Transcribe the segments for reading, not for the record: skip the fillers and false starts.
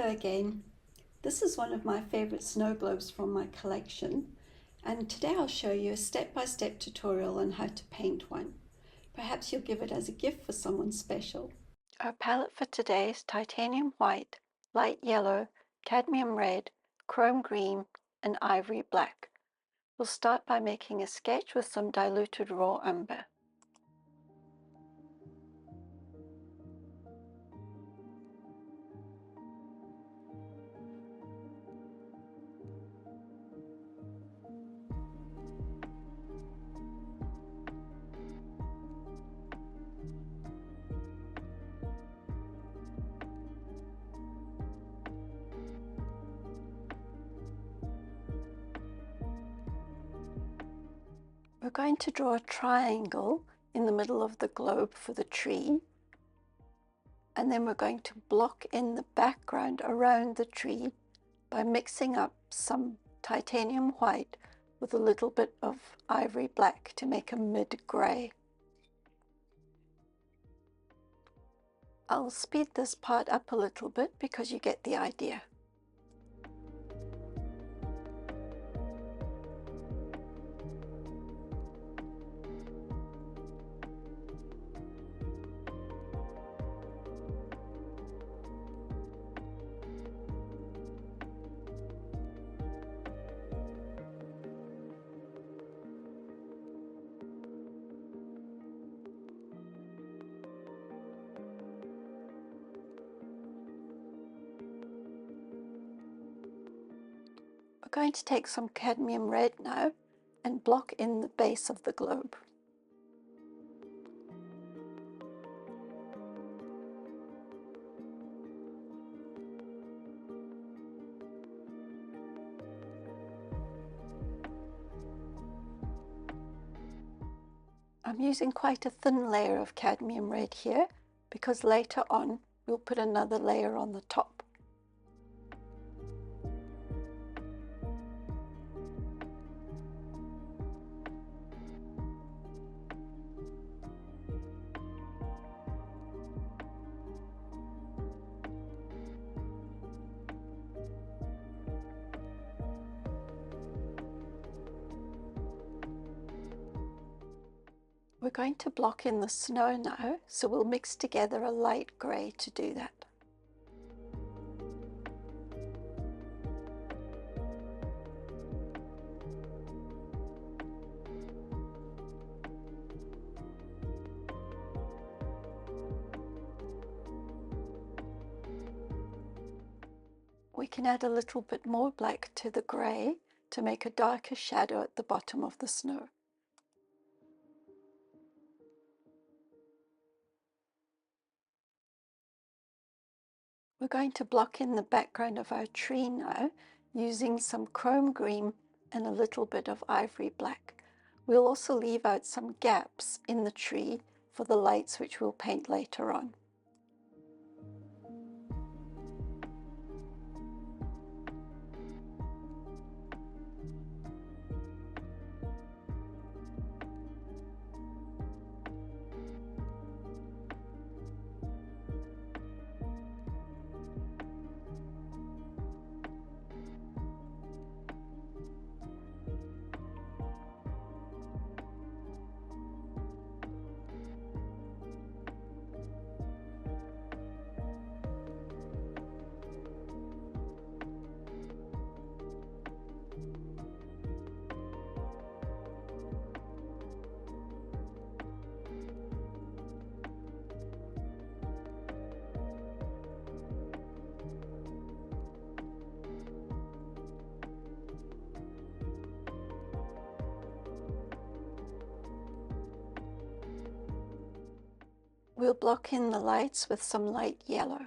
Hello again. This is one of my favorite snow globes from my collection, and today I'll show you a step-by-step tutorial on how to paint one. Perhaps you'll give it as a gift for someone special. Our palette for today is titanium white, light yellow, cadmium red, chrome green, and ivory black. We'll start by making a sketch with some diluted raw umber. We're going to draw a triangle in the middle of the globe for the tree, and then we're going to block in the background around the tree by mixing up some titanium white with a little bit of ivory black to make a mid-grey. I'll speed this part up a little bit because you get the idea. We're going to take some cadmium red now and block in the base of the globe. I'm using quite a thin layer of cadmium red here because later on we'll put another layer on the top. We're going to block in the snow now, so we'll mix together a light grey to do that. We can add a little bit more black to the grey to make a darker shadow at the bottom of the snow. We're going to block in the background of our tree now using some chrome green and a little bit of ivory black. We'll also leave out some gaps in the tree for the lights which we'll paint later on. We'll block in the lights with some light yellow.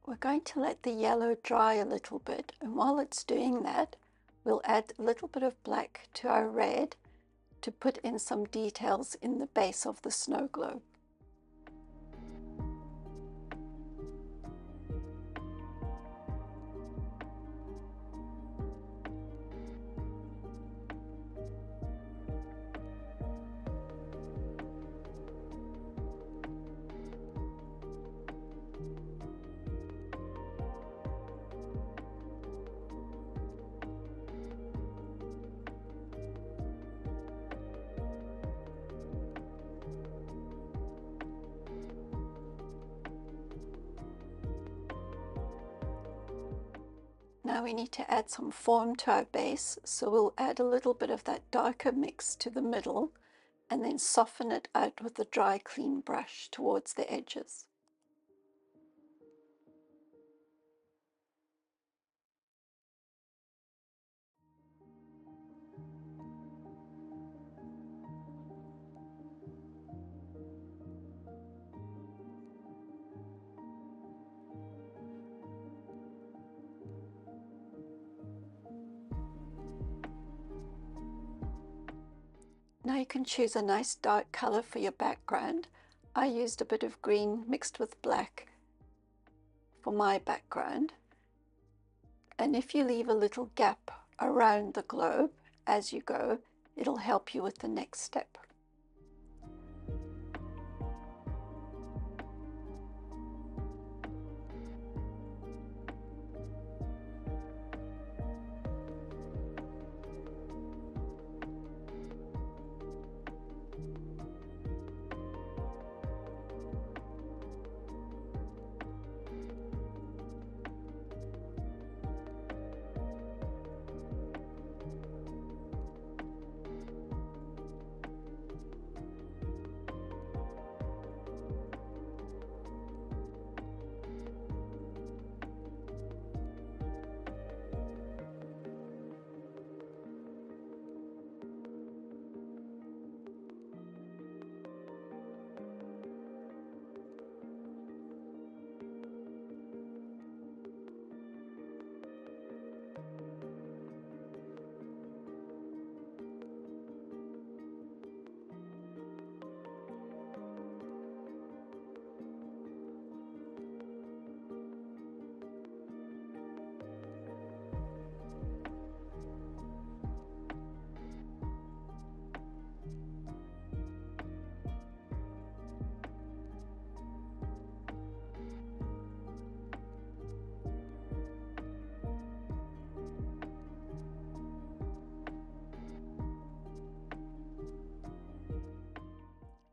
We're going to let the yellow dry a little bit, and while it's doing that, we'll add a little bit of black to our red to put in some details in the base of the snow globe. Now we need to add some form to our base, so we'll add a little bit of that darker mix to the middle and then soften it out with a dry, clean brush towards the edges. Now you can choose a nice dark color for your background. I used a bit of green mixed with black for my background. And if you leave a little gap around the globe as you go, it'll help you with the next step.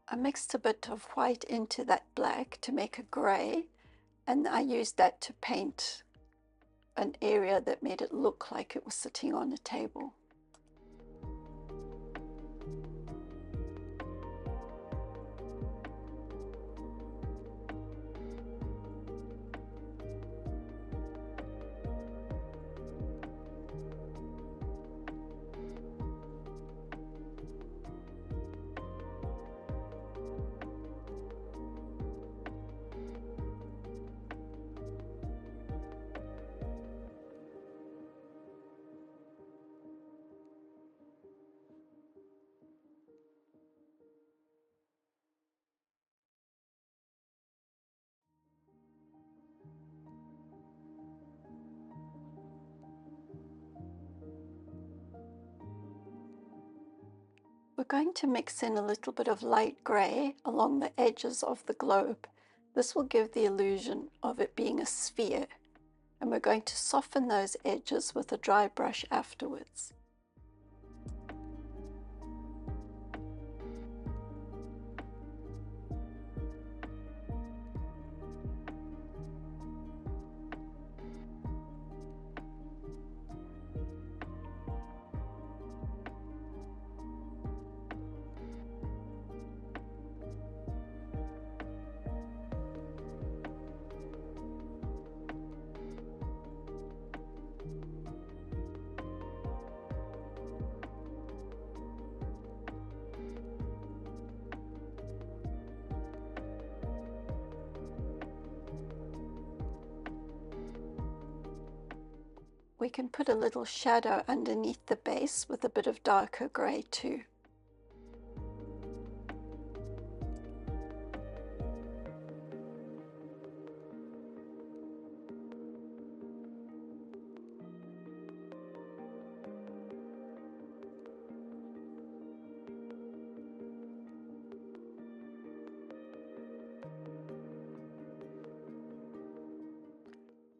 I mixed a bit of white into that black to make a grey, and I used that to paint an area that made it look like it was sitting on a table. We're going to mix in a little bit of light grey along the edges of the globe. This will give the illusion of it being a sphere, and we're going to soften those edges with a dry brush afterwards. We can put a little shadow underneath the base with a bit of darker grey too.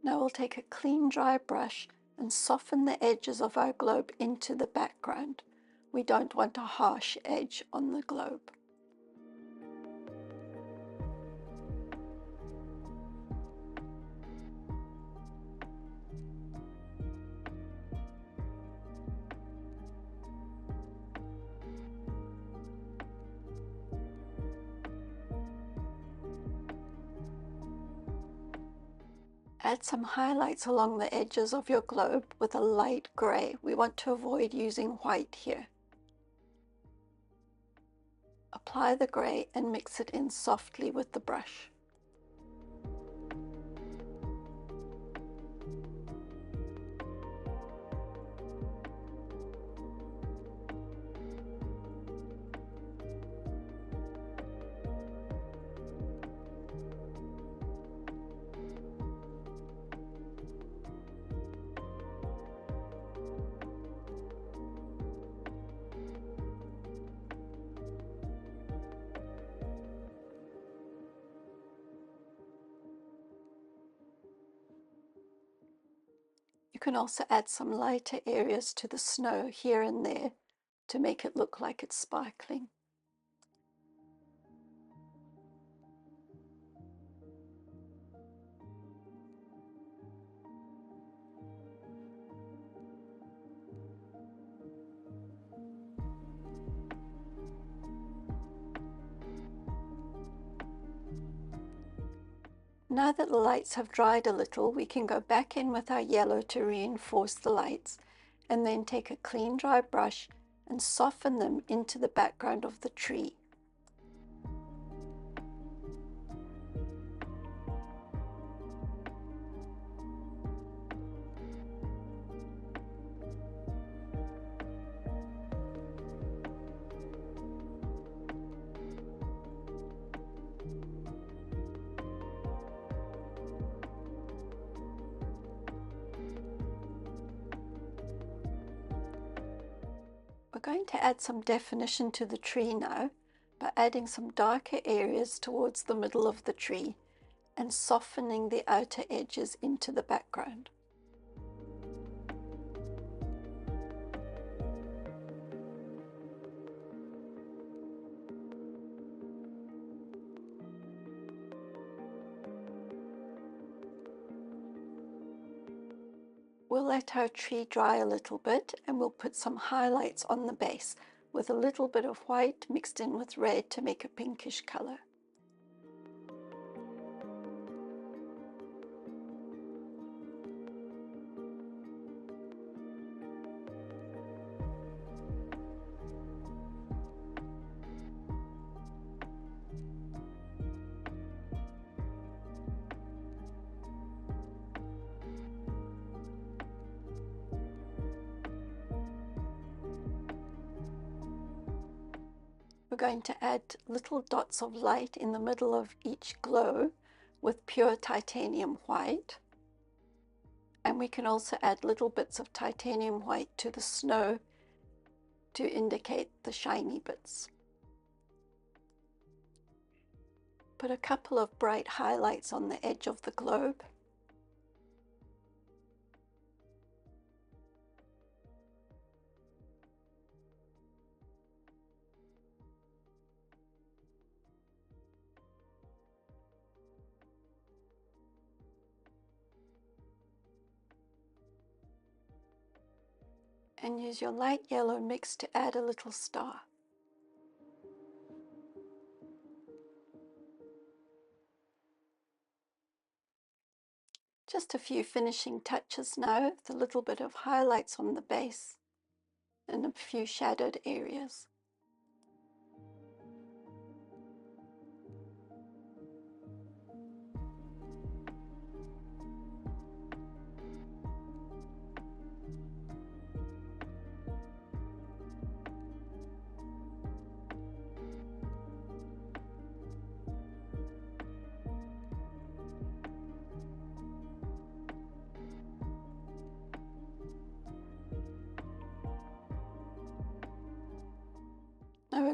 Now we'll take a clean dry brush and soften the edges of our globe into the background. We don't want a harsh edge on the globe. Add some highlights along the edges of your globe with a light grey. We want to avoid using white here. Apply the grey and mix it in softly with the brush. You can also add some lighter areas to the snow here and there to make it look like it's sparkling. Now that the lights have dried a little, we can go back in with our yellow to reinforce the lights, and then take a clean dry brush and soften them into the background of the tree. We're going to add some definition to the tree now by adding some darker areas towards the middle of the tree and softening the outer edges into the background. We'll let our tree dry a little bit and we'll put some highlights on the base with a little bit of white mixed in with red to make a pinkish color. We're going to add little dots of light in the middle of each glow with pure titanium white. And we can also add little bits of titanium white to the snow to indicate the shiny bits. Put a couple of bright highlights on the edge of the globe. And use your light yellow mix to add a little star. Just a few finishing touches now with a little bit of highlights on the base and a few shadowed areas.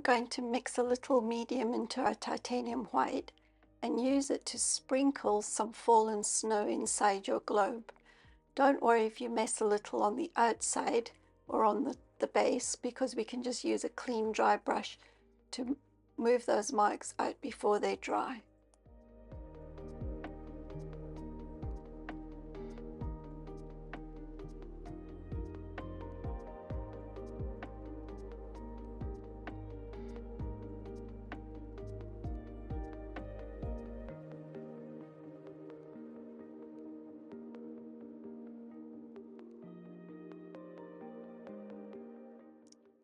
we're going to mix a little medium into our titanium white and use it to sprinkle some fallen snow inside your globe. Don't worry if you mess a little on the outside or on the base, because we can just use a clean dry brush to move those marks out before they dry.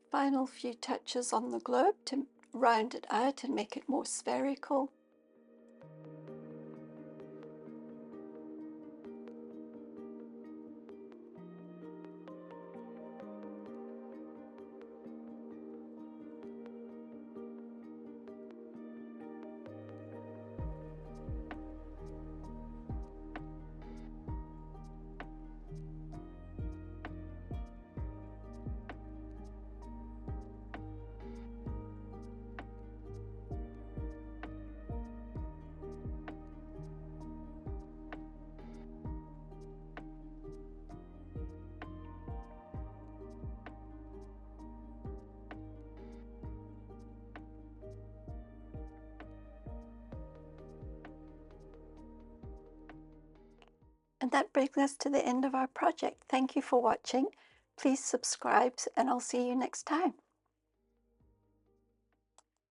Final few touches on the globe to round it out and make it more spherical. And that brings us to the end of our project. Thank you for watching. Please subscribe and I'll see you next time.